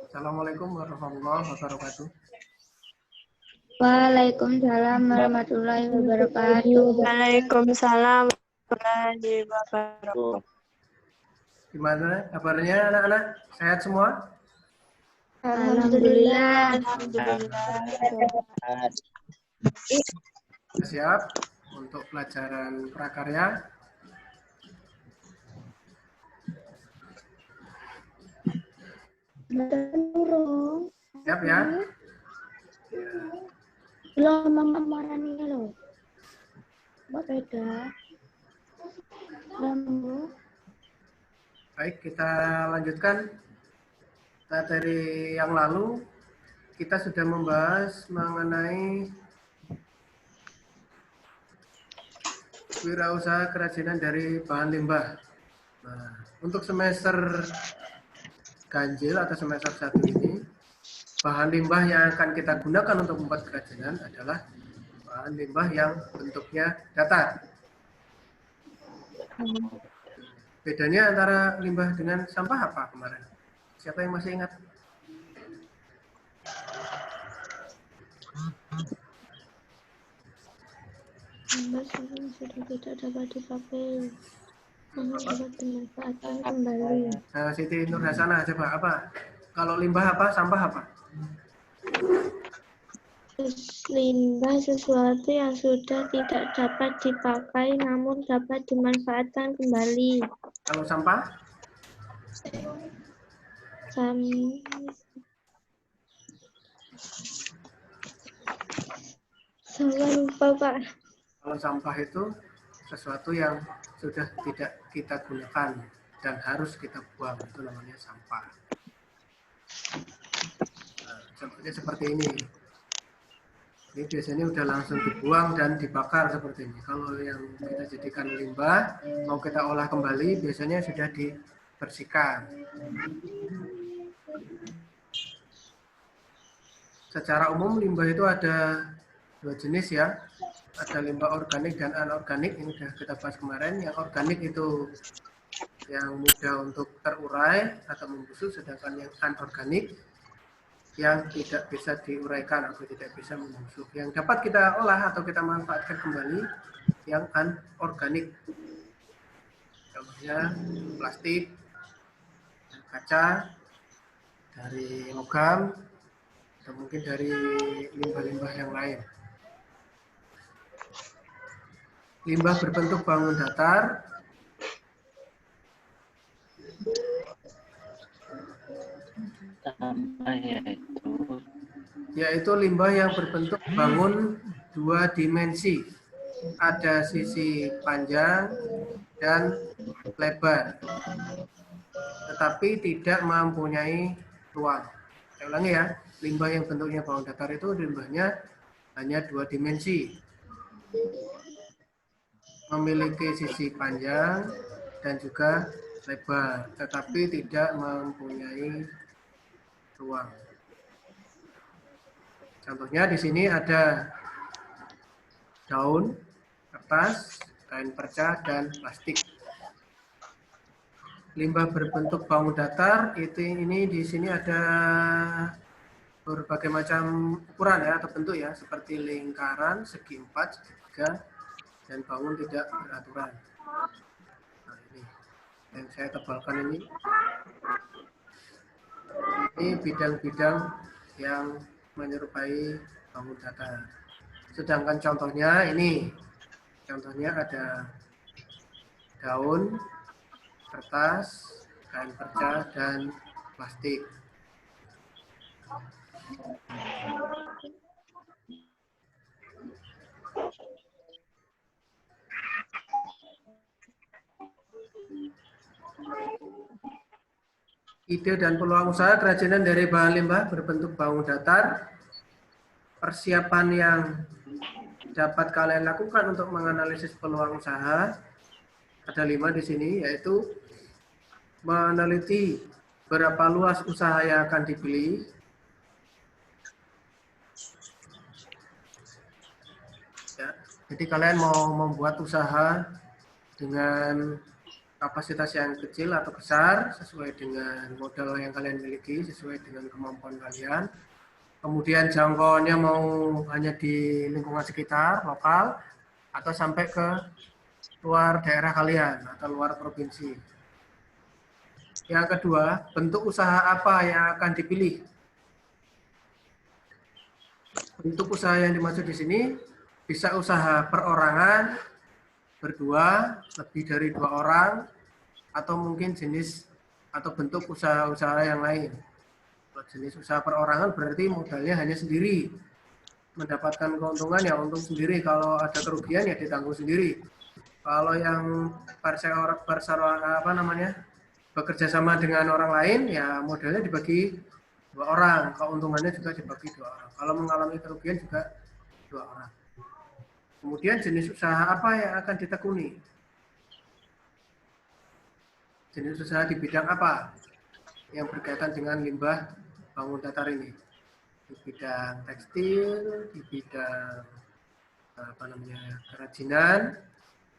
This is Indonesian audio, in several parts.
Assalamualaikum warahmatullahi wabarakatuh. Waalaikumsalam warahmatullahi wabarakatuh. Waalaikumsalam warahmatullahi wabarakatuh. Gimana kabarnya anak-anak? Sehat semua? Alhamdulillah. Alhamdulillah. Siap untuk pelajaran prakarya? Siap ya? Belum memamarani lo. Mbak beda. Belum. Baik, kita lanjutkan. Materi yang lalu kita sudah membahas mengenai wirausaha kerajinan dari bahan limbah. Nah, untuk semester ganjil atau semester 1 ini, bahan limbah yang akan kita gunakan untuk membuat kerajinan adalah bahan limbah yang bentuknya datar. Bedanya antara limbah dengan sampah apa kemarin? Siapa yang masih ingat? Limbah sudah tidak dapat dipakai. Namun dapat dimanfaatkan kembali. Nah, Siti Nur Hasanah, coba apa? Kalau limbah apa? Sampah apa? Limbah sesuatu yang sudah tidak dapat dipakai namun dapat dimanfaatkan kembali. Kalau sampah? Saya lupa, Pak. Kalau sampah itu sesuatu yang sudah tidak kita gunakan dan harus kita buang, itu namanya sampah. Nah, contohnya seperti ini. Ini biasanya udah langsung dibuang dan dibakar seperti ini. Kalau yang kita jadikan limbah, mau kita olah kembali, biasanya sudah dibersihkan. Secara umum limbah itu ada dua jenis ya. Ada limbah organik dan anorganik, ini sudah kita bahas kemarin. Yang organik itu yang mudah untuk terurai atau membusuk, sedangkan yang anorganik yang tidak bisa diuraikan atau tidak bisa membusuk. Yang dapat kita olah atau kita manfaatkan kembali yang anorganik. Contohnya plastik, kaca, dari logam, atau mungkin dari limbah-limbah yang lain. Limbah berbentuk bangun datar, yaitu limbah yang berbentuk bangun dua dimensi. Ada sisi panjang dan lebar, tetapi tidak mempunyai ruang. Saya ulangi ya, limbah yang bentuknya bangun datar itu limbahnya hanya dua dimensi. Memiliki sisi panjang dan juga lebar, tetapi tidak mempunyai ruang. Contohnya di sini ada daun, kertas, kain perca, dan plastik. Limbah berbentuk bangun datar ini di sini ada berbagai macam ukuran ya atau bentuk ya, seperti lingkaran, segi 4, segitiga, dan bangun tidak beraturan. Nah, ini yang saya tebalkan ini bidang-bidang yang menyerupai bangun datar. Sedangkan contohnya ini, contohnya ada daun, kertas, kain perca, dan plastik. Ide dan peluang usaha kerajinan dari bahan limbah berbentuk bangun datar. Persiapan yang dapat kalian lakukan untuk menganalisis peluang usaha ada 5 di sini, yaitu meneliti berapa luas usaha yang akan dibeli, ya, jadi kalian mau membuat usaha dengan kapasitas yang kecil atau besar sesuai dengan modal yang kalian miliki, sesuai dengan kemampuan kalian. Kemudian jangkauannya mau hanya di lingkungan sekitar, lokal, atau sampai ke luar daerah kalian atau luar provinsi. Yang kedua, bentuk usaha apa yang akan dipilih? Bentuk usaha yang dimaksud di sini bisa usaha perorangan, berdua, lebih dari 2 orang, atau mungkin jenis atau bentuk usaha-usaha yang lain. Kalau jenis usaha perorangan berarti modalnya hanya sendiri. Mendapatkan keuntungan ya untung sendiri, kalau ada kerugian ya ditanggung sendiri. Kalau yang bekerja sama dengan orang lain ya modalnya dibagi 2 orang, keuntungannya juga dibagi 2 orang. Kalau mengalami kerugian juga 2 orang. Kemudian jenis usaha apa yang akan ditekuni? Jenis usaha di bidang apa yang berkaitan dengan limbah bangun datar ini? Di bidang tekstil, di bidang kerajinan,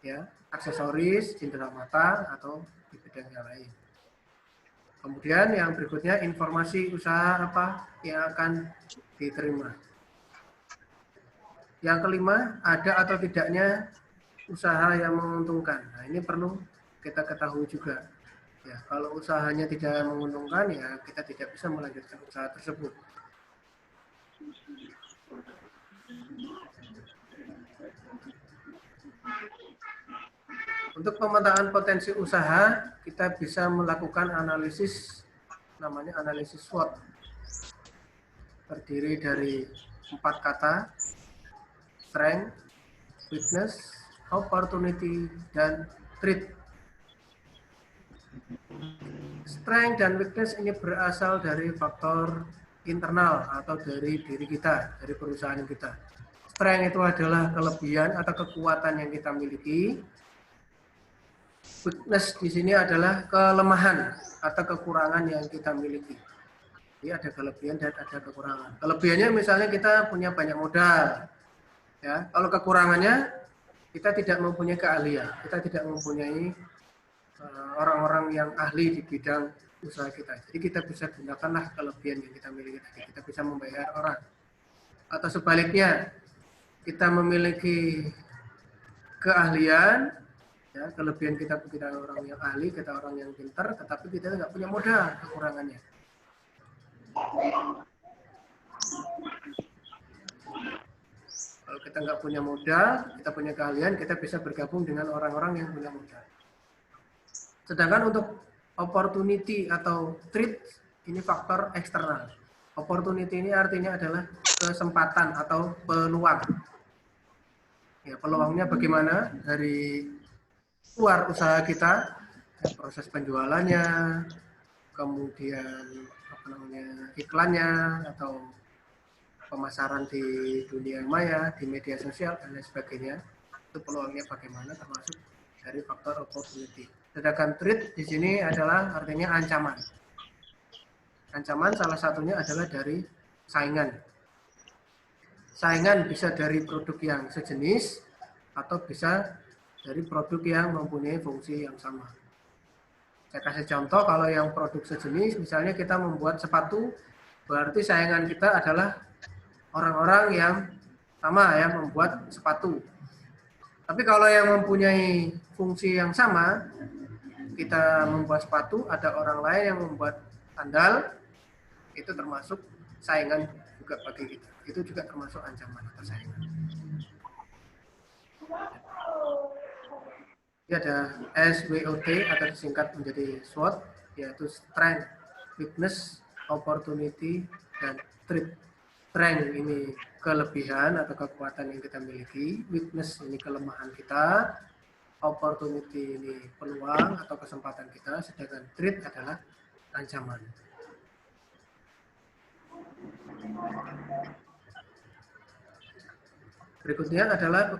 ya, aksesoris, cindera mata, atau di bidang yang lain. Kemudian yang berikutnya informasi usaha apa yang akan diterima. Yang kelima, ada atau tidaknya usaha yang menguntungkan. Nah, ini perlu kita ketahui juga. Ya, kalau usahanya tidak menguntungkan, ya kita tidak bisa melanjutkan usaha tersebut. Untuk pemetaan potensi usaha, kita bisa melakukan analisis, namanya analisis SWOT. Terdiri dari 4 kata, strength, weakness, opportunity, dan threat. Strength dan weakness ini berasal dari faktor internal atau dari diri kita, dari perusahaan kita. Strength itu adalah kelebihan atau kekuatan yang kita miliki. Weakness di sini adalah kelemahan atau kekurangan yang kita miliki. Jadi ada kelebihan dan ada kekurangan. Kelebihannya misalnya kita punya banyak modal. Ya, kalau kekurangannya kita tidak mempunyai keahlian, kita tidak mempunyai orang-orang yang ahli di bidang usaha kita. Jadi kita bisa gunakanlah kelebihan yang kita miliki tadi. Kita bisa membayar orang. Atau sebaliknya, kita memiliki keahlian, ya, kelebihan kita orang yang ahli, kita orang yang pintar, tetapi kita nggak punya modal, kekurangannya. Kalau kita nggak punya modal, kita punya keahlian, kita bisa bergabung dengan orang-orang yang punya modal. Sedangkan untuk opportunity atau threat, ini faktor eksternal. Opportunity ini artinya adalah kesempatan atau peluang. Ya, peluangnya bagaimana? Dari luar usaha kita, proses penjualannya, kemudian iklannya, atau pemasaran di dunia maya, di media sosial, dan lain sebagainya. Itu peluangnya bagaimana, termasuk dari faktor opportunity. Sedangkan threat di sini adalah artinya ancaman. Ancaman salah satunya adalah dari saingan. Saingan bisa dari produk yang sejenis atau bisa dari produk yang mempunyai fungsi yang sama. Saya kasih contoh, kalau yang produk sejenis, misalnya kita membuat sepatu, berarti saingan kita adalah orang-orang yang sama ya membuat sepatu. Tapi kalau yang mempunyai fungsi yang sama, kita membuat sepatu, ada orang lain yang membuat sandal, itu termasuk saingan juga bagi kita. Itu juga termasuk ancaman atau saingan. Ini ada SWOT atau disingkat menjadi SWOT, yaitu strength, weakness, opportunity, dan threat. Strength ini kelebihan atau kekuatan yang kita miliki, weakness ini kelemahan kita, opportunity ini peluang atau kesempatan kita, sedangkan threat adalah ancaman. Berikutnya adalah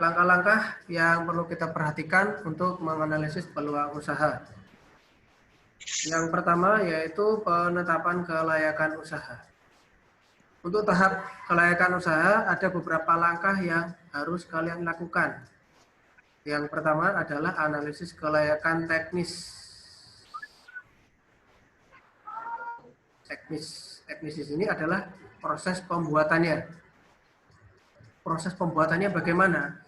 langkah-langkah yang perlu kita perhatikan untuk menganalisis peluang usaha. Yang pertama yaitu penetapan kelayakan usaha. Untuk tahap kelayakan usaha ada beberapa langkah yang harus kalian lakukan. Yang pertama adalah analisis kelayakan teknis. Teknis di sini adalah proses pembuatannya. Proses pembuatannya bagaimana?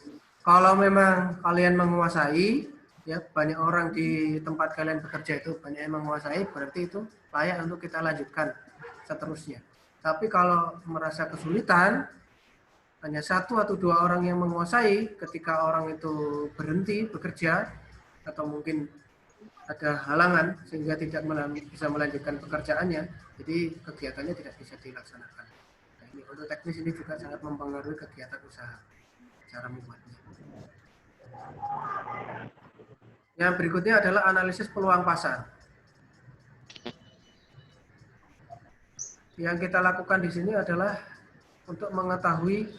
Kalau memang kalian menguasai, ya banyak orang di tempat kalian bekerja itu banyak yang menguasai, berarti itu layak untuk kita lanjutkan seterusnya. Tapi kalau merasa kesulitan, hanya 1 atau 2 orang yang menguasai, ketika orang itu berhenti bekerja atau mungkin ada halangan sehingga tidak bisa melanjutkan pekerjaannya, jadi kegiatannya tidak bisa dilaksanakan. Nah, ini untuk teknis ini juga sangat mempengaruhi kegiatan usaha, cara membuatnya. Yang berikutnya adalah analisis peluang pasar. Yang kita lakukan di sini adalah untuk mengetahui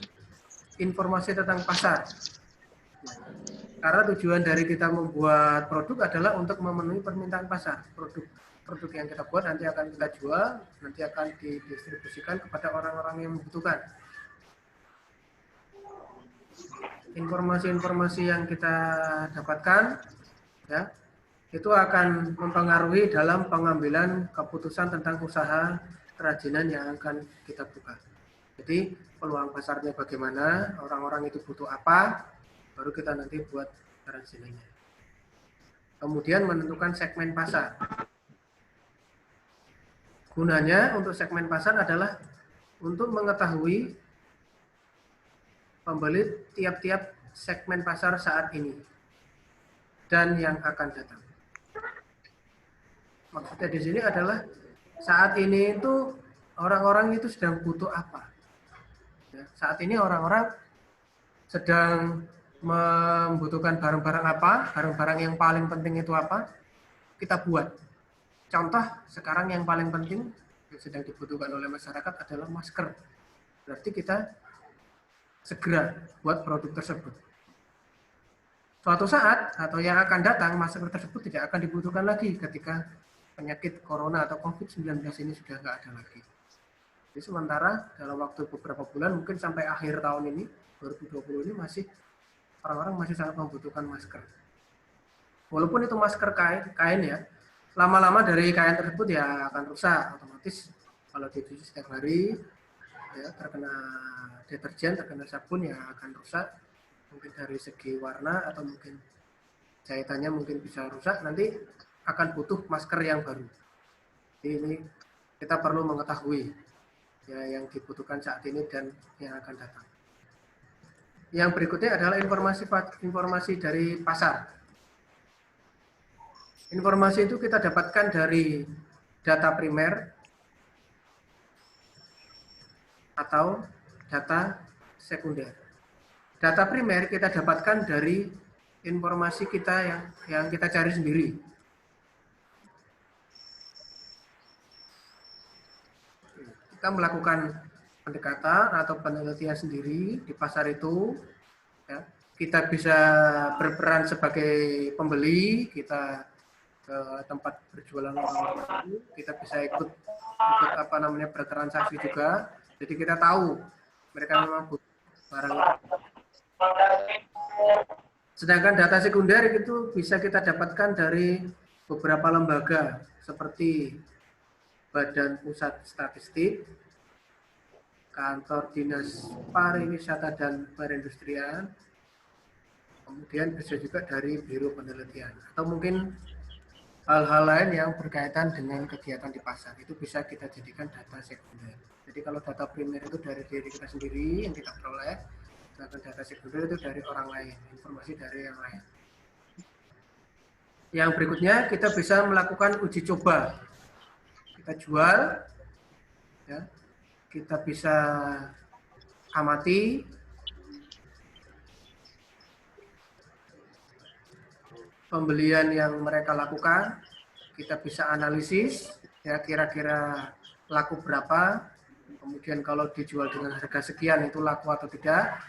informasi tentang pasar. Karena tujuan dari kita membuat produk adalah untuk memenuhi permintaan pasar. Produk yang kita buat nanti akan kita jual, nanti akan didistribusikan kepada orang-orang yang membutuhkan. Informasi-informasi yang kita dapatkan, ya, itu akan mempengaruhi dalam pengambilan keputusan tentang usaha kerajinan yang akan kita buka. Jadi peluang pasarnya bagaimana, orang-orang itu butuh apa, baru kita nanti buat kerajinannya. Kemudian menentukan segmen pasar. Gunanya untuk segmen pasar adalah untuk mengetahui pembeli tiap-tiap segmen pasar saat ini dan yang akan datang. Maksudnya di sini adalah saat ini itu orang-orang itu sedang butuh apa. Ya, saat ini orang-orang sedang membutuhkan barang-barang apa, barang-barang yang paling penting itu apa, kita buat. Contoh sekarang yang paling penting yang sedang dibutuhkan oleh masyarakat adalah masker. Berarti kita segera buat produk tersebut. Suatu saat atau yang akan datang, masker tersebut tidak akan dibutuhkan lagi ketika penyakit corona atau COVID-19 ini sudah nggak ada lagi. Jadi sementara dalam waktu beberapa bulan, mungkin sampai akhir tahun ini, 2020 ini orang-orang masih sangat membutuhkan masker. Walaupun itu masker kain ya, lama-lama dari kain tersebut ya akan rusak otomatis. Kalau dicuci setiap hari, ya terkena deterjen, terkena sabun ya akan rusak. Mungkin dari segi warna atau mungkin jahitannya mungkin bisa rusak. Nanti akan butuh masker yang baru. Jadi ini kita perlu mengetahui ya yang dibutuhkan saat ini dan yang akan datang. Yang berikutnya adalah informasi dari pasar. Informasi itu kita dapatkan dari data primer atau data sekunder. Data primer kita dapatkan dari informasi kita yang kita cari sendiri. Kita melakukan pendekatan atau penelitian sendiri di pasar itu, ya. Kita bisa berperan sebagai pembeli, kita ke tempat berjualan orang-orang, kita bisa ikut bertransaksi juga. Jadi kita tahu mereka memang butuh barang. Sedangkan data sekunder itu bisa kita dapatkan dari beberapa lembaga seperti Badan Pusat Statistik, Kantor Dinas Pariwisata dan Perindustrian, kemudian bisa juga dari Biro Penelitian, atau mungkin hal-hal lain yang berkaitan dengan kegiatan di pasar. Itu bisa kita jadikan data sekunder. Jadi kalau data primer itu dari diri kita sendiri yang kita peroleh, sedangkan data sekunder itu dari orang lain, informasi dari yang lain. Yang berikutnya kita bisa melakukan uji coba. Kita jual, ya, kita bisa amati pembelian yang mereka lakukan, kita bisa analisis, ya kira-kira laku berapa, kemudian kalau dijual dengan harga sekian itu laku atau tidak,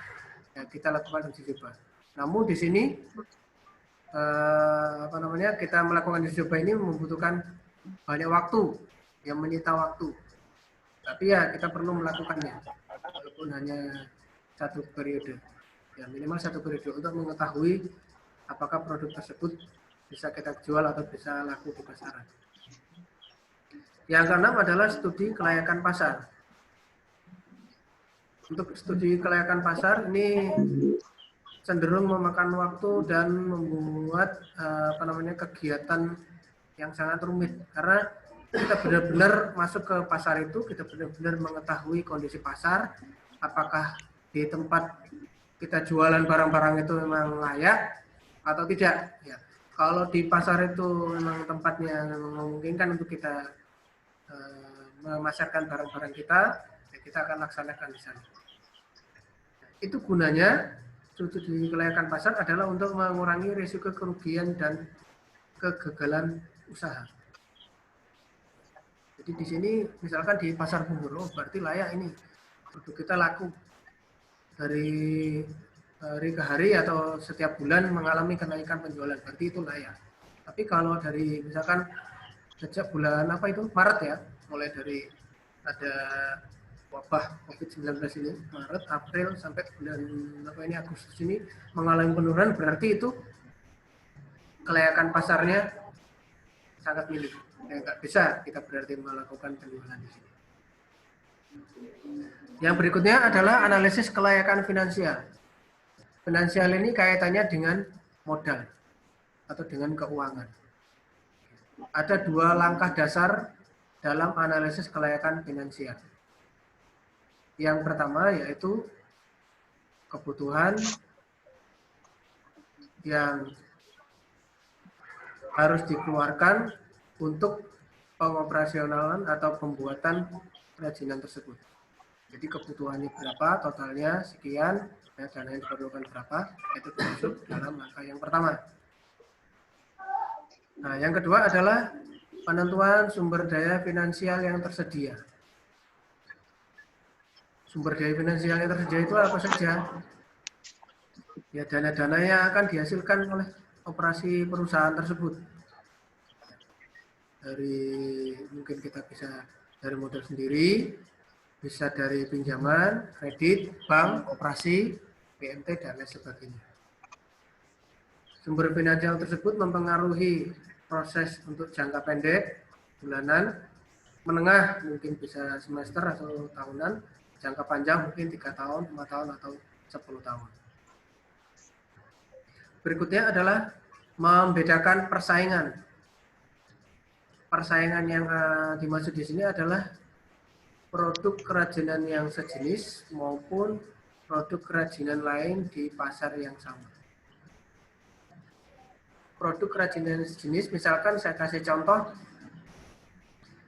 ya kita lakukan uji coba. Namun di sini kita melakukan uji coba ini membutuhkan banyak waktu, yang menyita waktu. Tapi ya kita perlu melakukannya, walaupun hanya 1 periode, ya minimal 1 periode untuk mengetahui apakah produk tersebut bisa kita jual atau bisa laku di pasaran. Yang keenam adalah studi kelayakan pasar. Untuk studi kelayakan pasar ini cenderung memakan waktu dan membuat kegiatan yang sangat rumit, karena kita benar-benar masuk ke pasar itu, kita benar-benar mengetahui kondisi pasar, apakah di tempat kita jualan barang-barang itu memang layak atau tidak. Ya, kalau di pasar itu memang tempatnya memungkinkan untuk kita memasarkan barang-barang kita, ya kita akan laksanakan di sana. Itu gunanya studi kelayakan pasar adalah untuk mengurangi risiko kerugian dan kegagalan usaha. Jadi di sini misalkan di pasar Bunggolo berarti layak ini produk kita laku dari hari ke hari atau setiap bulan mengalami kenaikan penjualan, berarti itu layak. Tapi kalau dari misalkan sejak bulan Maret ya, mulai dari ada wabah COVID-19 ini, Maret, April sampai bulan Agustus ini mengalami penurunan, berarti itu kelayakan pasarnya sangat minim. Ya, nggak bisa kita berarti melakukan penjualan di sini. Yang berikutnya adalah analisis kelayakan finansial. Finansial ini kaitannya dengan modal atau dengan keuangan. Ada dua langkah dasar dalam analisis kelayakan finansial. Yang pertama yaitu kebutuhan yang harus dikeluarkan untuk pengoperasionalan atau pembuatan kerajinan tersebut. Jadi kebutuhannya berapa, totalnya sekian, ya, dana yang diperlukan berapa, itu termasuk dalam langkah yang pertama. Nah, yang kedua adalah penentuan sumber daya finansial yang tersedia. Sumber daya finansial yang tersedia itu apa saja? Ya, dana-dana yang akan dihasilkan oleh operasi perusahaan tersebut. Mungkin kita bisa dari modal sendiri, bisa dari pinjaman, kredit, bank, koperasi, BMT, dan lain sebagainya. Sumber finansial tersebut mempengaruhi proses untuk jangka pendek, bulanan, menengah mungkin bisa semester atau tahunan, jangka panjang mungkin 3 tahun, 5 tahun, atau 10 tahun. Berikutnya adalah membedakan persaingan. Persaingan yang dimaksud di sini adalah produk kerajinan yang sejenis maupun produk kerajinan lain di pasar yang sama. Produk kerajinan sejenis, misalkan saya kasih contoh,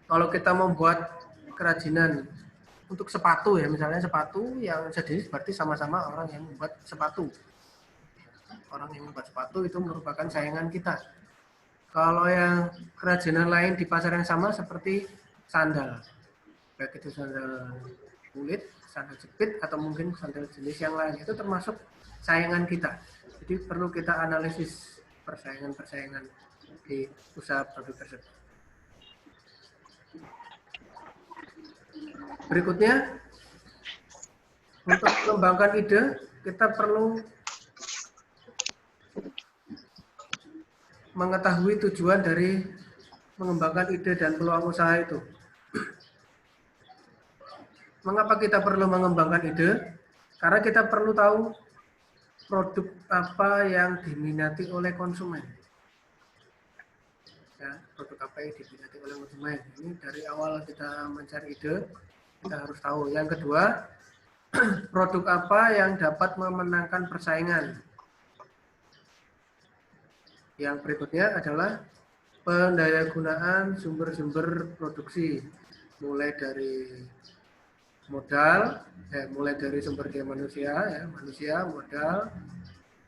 kalau kita membuat kerajinan untuk sepatu ya, misalnya sepatu yang sejenis berarti sama-sama orang yang membuat sepatu. Orang yang membuat sepatu itu merupakan saingan kita. Kalau yang kerajinan lain di pasar yang sama seperti sandal, baik itu sandal kulit, sandal jepit, atau mungkin sandal jenis yang lain, itu termasuk saingan kita. Jadi perlu kita analisis persaingan-persaingan di usaha produk tersebut. Berikutnya, untuk mengembangkan ide, kita perlu mengetahui tujuan dari mengembangkan ide dan peluang usaha itu. Mengapa kita perlu mengembangkan ide? Karena kita perlu tahu produk apa yang diminati oleh konsumen. Ya, produk apa yang diminati oleh konsumen. Ini dari awal kita mencari ide, kita harus tahu. Yang kedua, produk apa yang dapat memenangkan persaingan. Yang berikutnya adalah pendayagunaan sumber-sumber produksi, mulai dari modal, mulai dari sumber daya manusia, ya, manusia, modal,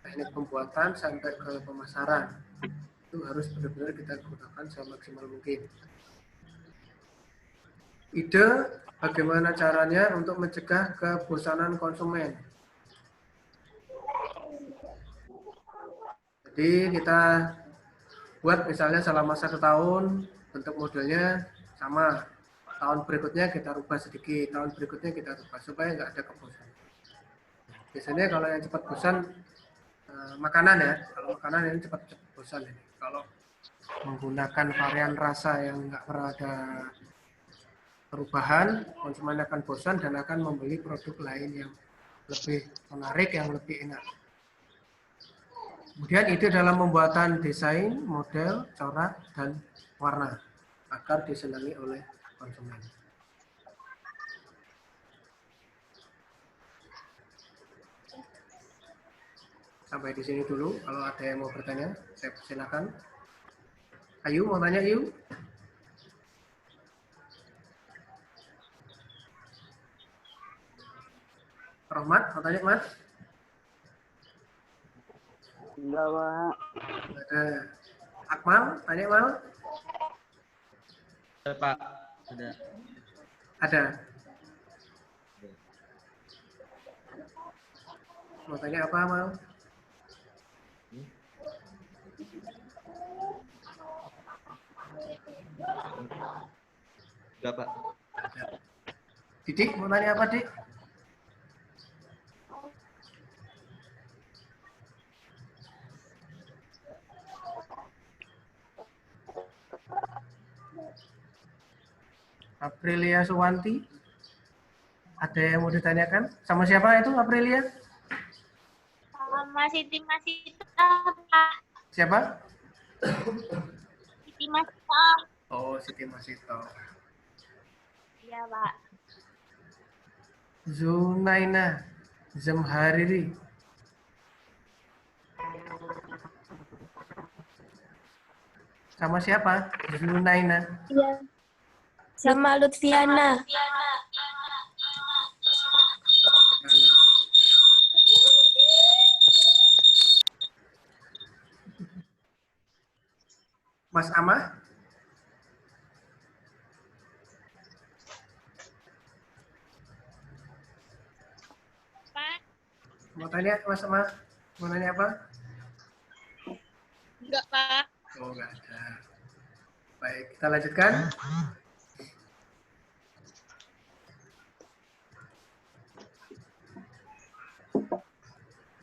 teknik pembuatan sampai ke pemasaran. Itu harus benar-benar kita gunakan semaksimal mungkin. Ide bagaimana caranya untuk mencegah kebosanan konsumen. Jadi kita buat misalnya selama 1 tahun bentuk modelnya sama, tahun berikutnya kita rubah sedikit, tahun berikutnya kita rubah supaya nggak ada kebosanan. Biasanya kalau yang cepat bosan makanan ya. Kalau makanan ini cepat bosan ini. Kalau menggunakan varian rasa yang nggak pernah ada perubahan, konsumen akan bosan dan akan membeli produk lain yang lebih menarik, yang lebih enak. Kemudian ide dalam pembuatan desain, model, corak, dan warna agar disenangi oleh konsumen. Sampai di sini dulu. Kalau ada yang mau bertanya, saya silakan. Ayu, mau tanya Ayu? Rahmat, mau tanya Mas? Enggak, Pak. Ada. Akmal, tanya Akmal? Ada, Pak. Ada. Ada. Mau tanya apa, Akmal? Enggak, Pak. Didik, mau tanya apa, Dik? Aprilia Suwanti, ada yang mau ditanyakan? Sama siapa itu Aprilia? Sama Siti Masita, Pak. Siapa? Siti Masita. Oh, Siti Masito. Iya, Pak. Zunaina Zamhariri. Sama siapa? Zunaina. Iya. Sama Lutfiana. Mas Amah? Pak. Mau tanya Mas Amah? Mau nanya apa? Enggak, Pak. Oh, enggak ada. Baik, kita lanjutkan.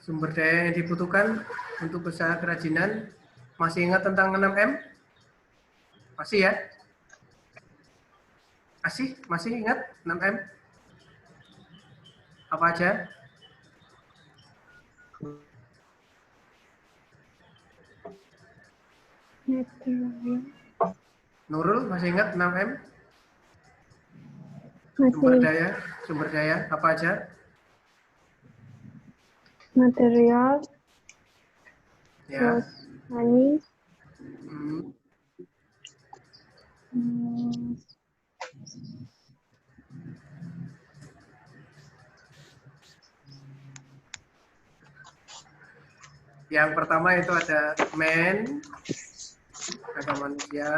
Sumber daya yang dibutuhkan untuk usaha kerajinan. Masih ingat tentang 6M? Masih ya? Masih ingat 6M? Apa aja? Nurul, masih ingat 6M? Sumber daya, apa aja? Material, Ya. money, Hmm. Yang pertama itu ada man, ada manusia,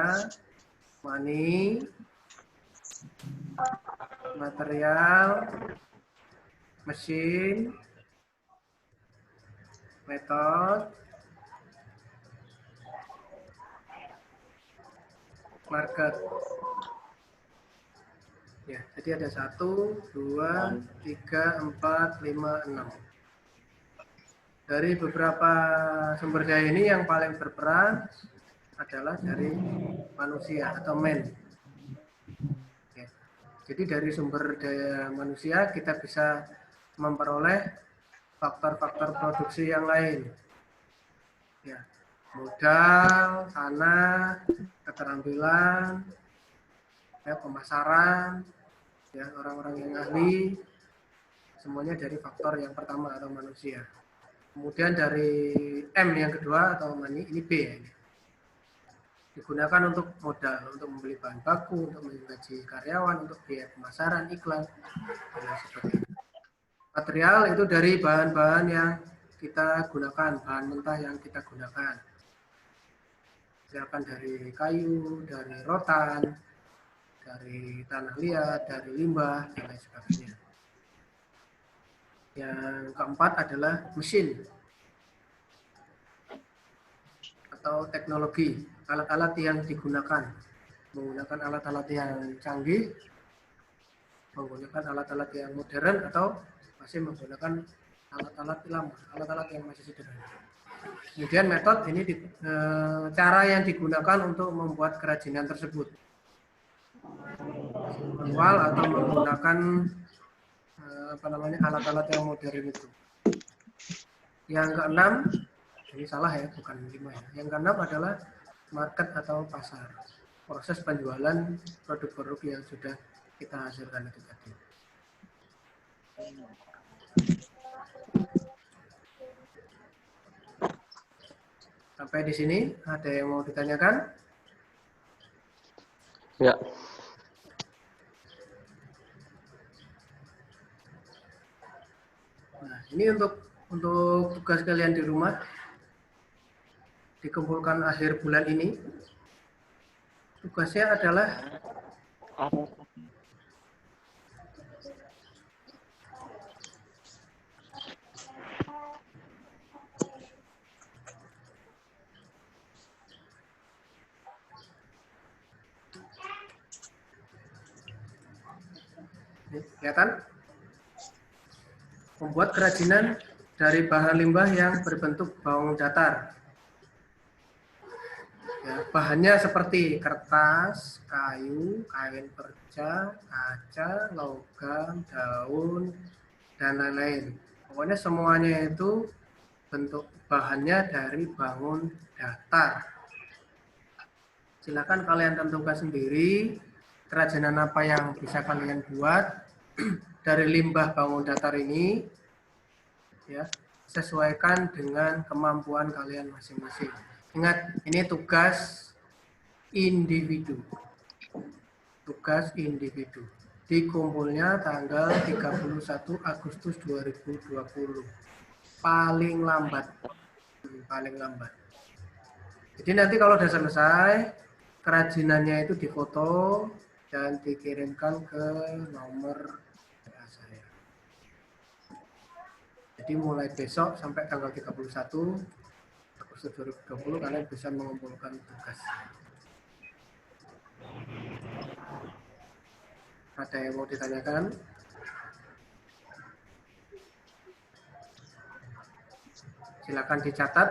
money, material, mesin, method, market. Ya, jadi ada 1, 2, 3, 4, 5, 6. Dari beberapa sumber daya ini yang paling berperan adalah dari manusia atau man. Ya. Jadi dari sumber daya manusia kita bisa memperoleh faktor-faktor produksi yang lain. Ya. Modal, tanah, keterampilan, ya, pemasaran, ya, orang-orang yang ahli, semuanya dari faktor yang pertama atau manusia. Kemudian dari M yang kedua atau money, ini B ya, ini. Digunakan untuk modal, untuk membeli bahan baku, untuk menggaji karyawan, untuk biaya pemasaran, iklan, dan lain sebagainya. Material itu dari bahan-bahan yang kita gunakan, bahan mentah yang kita gunakan. Misalkan dari kayu, dari rotan, dari tanah liat, dari limbah, dan lain sebagainya. Yang keempat adalah mesin atau teknologi, alat-alat yang digunakan, menggunakan alat-alat yang canggih, menggunakan alat-alat yang modern, atau masih menggunakan alat-alat lama, alat-alat yang masih sederhana. Kemudian metode ini cara yang digunakan untuk membuat kerajinan tersebut. Manual atau menggunakan alat-alat yang modern itu. Yang keenam, ini salah ya, bukan 5 ya. Yang keenam adalah market atau pasar. Proses penjualan produk-produk yang sudah kita hasilkan itu tadi. Sampai di sini ada yang mau ditanyakan? Ya. Nah, ini untuk tugas kalian di rumah dikumpulkan akhir bulan ini. Tugasnya adalah kelihatan? Membuat kerajinan dari bahan limbah yang berbentuk bawang datar. Ya, bahannya seperti kertas, kayu, kain perca, kaca, logam, daun, dan lain-lain. Pokoknya semuanya itu bentuk bahannya dari bangun datar. Silakan kalian tentukan sendiri kerajinan apa yang bisa kalian buat dari limbah bangun datar ini, ya, sesuaikan dengan kemampuan kalian masing-masing. Ingat, ini tugas individu. Tugas individu. Dikumpulnya tanggal 31 Agustus 2020. Paling lambat. Paling lambat. Jadi nanti kalau sudah selesai, kerajinannya itu difoto dan dikirimkan ke nomor saya. Jadi mulai besok sampai tanggal 31 Agustus 2020 kalian bisa mengumpulkan tugas. Ada yang mau ditanyakan? Silakan dicatat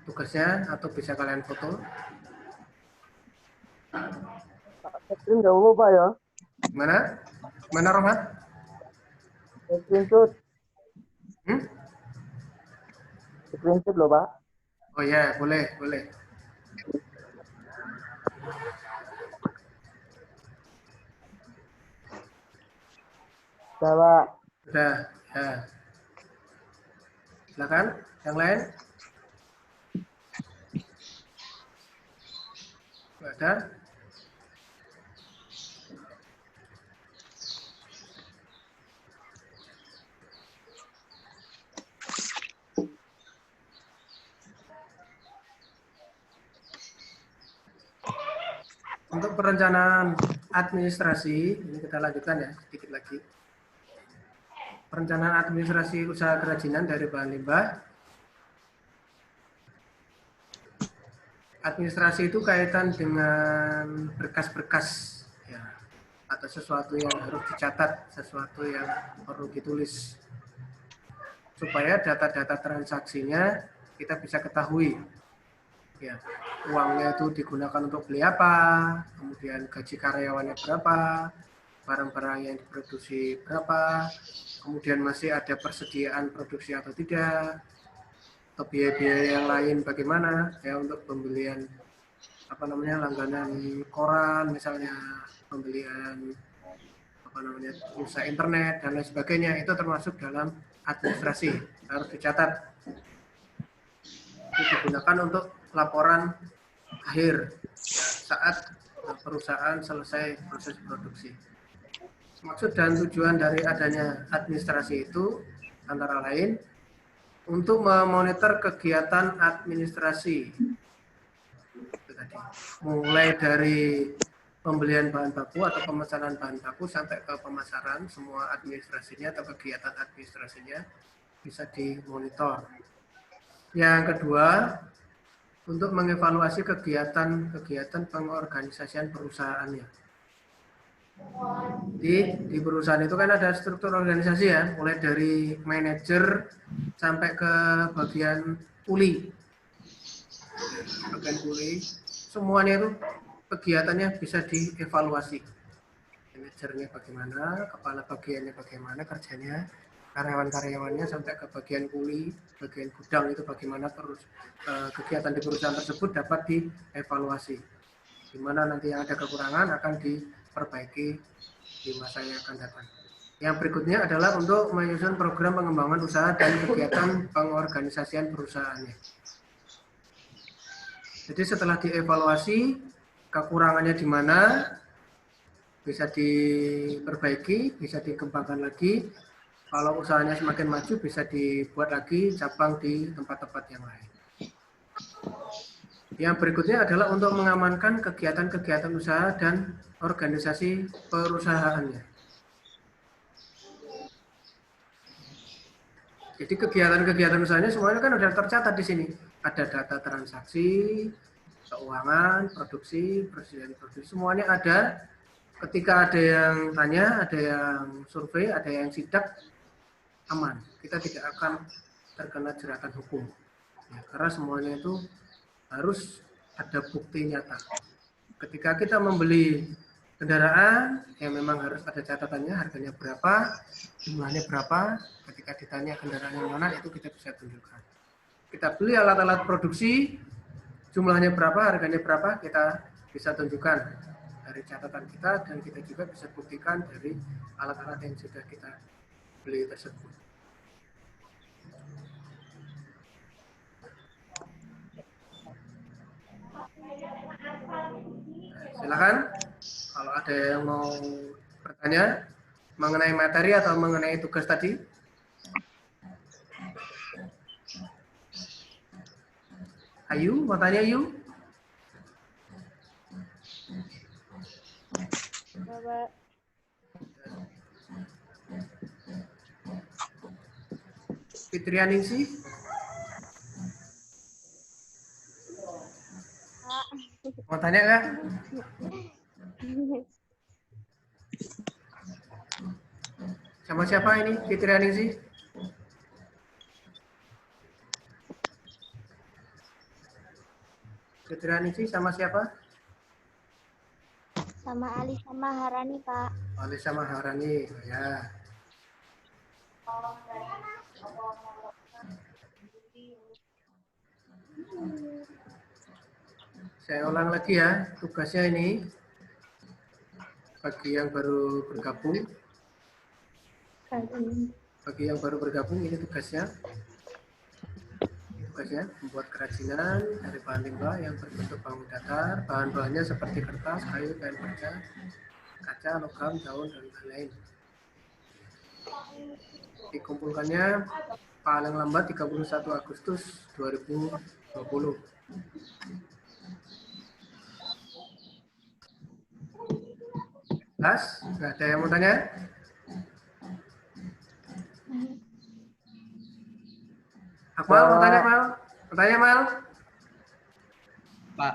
tugasnya atau bisa kalian foto. Screen nggak apa-apa ya? Mana? Mana Romat? Screenshot. Hmm? Screenshot loh, Pak. Oh ya, boleh, boleh. Pak. Sudah, ya. Silakan, yang lain? Nggak ada? Untuk perencanaan administrasi, ini kita lanjutkan ya, sedikit lagi. Perencanaan administrasi usaha kerajinan dari bahan limbah. Administrasi itu kaitan dengan berkas-berkas, ya, atau sesuatu yang harus dicatat, sesuatu yang perlu ditulis, supaya data-data transaksinya kita bisa ketahui. Ya, uangnya itu digunakan untuk beli apa, kemudian gaji karyawannya berapa, barang-barang yang diproduksi berapa, kemudian masih ada persediaan produksi atau tidak, atau biaya-biaya yang lain bagaimana ya untuk pembelian langganan koran misalnya, pembelian pulsa internet dan lain sebagainya, itu termasuk dalam administrasi, harus dicatat. Itu digunakan untuk laporan akhir saat perusahaan selesai proses produksi. Maksud dan tujuan dari adanya administrasi itu antara lain untuk memonitor kegiatan administrasi. Itu tadi. Mulai dari pembelian bahan baku atau pemesanan bahan baku sampai ke pemasaran, semua administrasinya atau kegiatan administrasinya bisa dimonitor. Yang kedua, untuk mengevaluasi kegiatan pengorganisasian perusahaannya. Di perusahaan itu kan ada struktur organisasi ya, mulai dari manajer, sampai ke bagian uli. Bagian uli, semuanya itu kegiatannya bisa dievaluasi. Manajernya bagaimana, kepala bagiannya bagaimana kerjanya, karyawan-karyawannya sampai ke bagian kuli, bagian gudang itu bagaimana terus kegiatan di perusahaan tersebut dapat dievaluasi. Di mana nanti yang ada kekurangan akan diperbaiki di masa yang akan datang. Yang berikutnya adalah untuk menyusun program pengembangan usaha dan kegiatan pengorganisasian perusahaannya. Jadi setelah dievaluasi, kekurangannya di mana, bisa diperbaiki, bisa dikembangkan lagi. Kalau usahanya semakin maju, bisa dibuat lagi cabang di tempat-tempat yang lain. Yang berikutnya adalah untuk mengamankan kegiatan-kegiatan usaha dan organisasi perusahaannya. Jadi kegiatan-kegiatan usahanya semuanya kan sudah tercatat di sini. Ada data transaksi, keuangan, produksi, persediaan produksi, semuanya ada. Ketika ada yang tanya, ada yang survei, ada yang sidak, aman. Kita tidak akan terkena jeratan hukum. Ya, karena semuanya itu harus ada bukti nyata. Ketika kita membeli kendaraan, ya memang harus ada catatannya, harganya berapa, jumlahnya berapa. Ketika ditanya kendaraan yang mana, itu kita bisa tunjukkan. Kita beli alat-alat produksi, jumlahnya berapa, harganya berapa, kita bisa tunjukkan dari catatan kita, dan kita juga bisa buktikan dari alat-alat yang sudah kita beli tersebut. Silakan kalau ada yang mau bertanya mengenai materi atau mengenai tugas tadi. Ayu, mau tanya Ayu? Bapak. Fitrianingsih? Mau tanya nggak? Sama siapa ini Fitrianingsih? Fitrianingsih sama siapa? Sama Ali sama Harani, Pak. Ali sama Harani, ya. Saya ulang lagi ya, tugasnya ini bagi yang baru bergabung. Bagi yang baru bergabung ini tugasnya. Tugasnya membuat kerajinan dari bahan limbah yang berbentuk bangun datar. Bahan-bahannya seperti kertas, kayu, kain baja, kaca, logam, daun, dan lain-lain. Dikumpulkannya paling lambat 31 Agustus 2020. Jelas? Nggak ada yang mau tanya? Akmal, mau tanya, Mal? Mau tanya, Mal? Pak.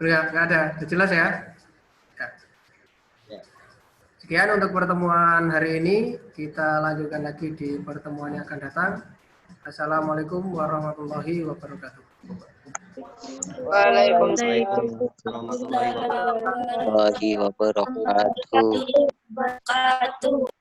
Ya, nggak ada. Sudah jelas ya? Ya. Sekian untuk pertemuan hari ini. Kita lanjutkan lagi di pertemuan yang akan datang. Assalamualaikum warahmatullahi wabarakatuh. Waalaikumsalam warahmatullahi wabarakatuh. Wabarakatuh.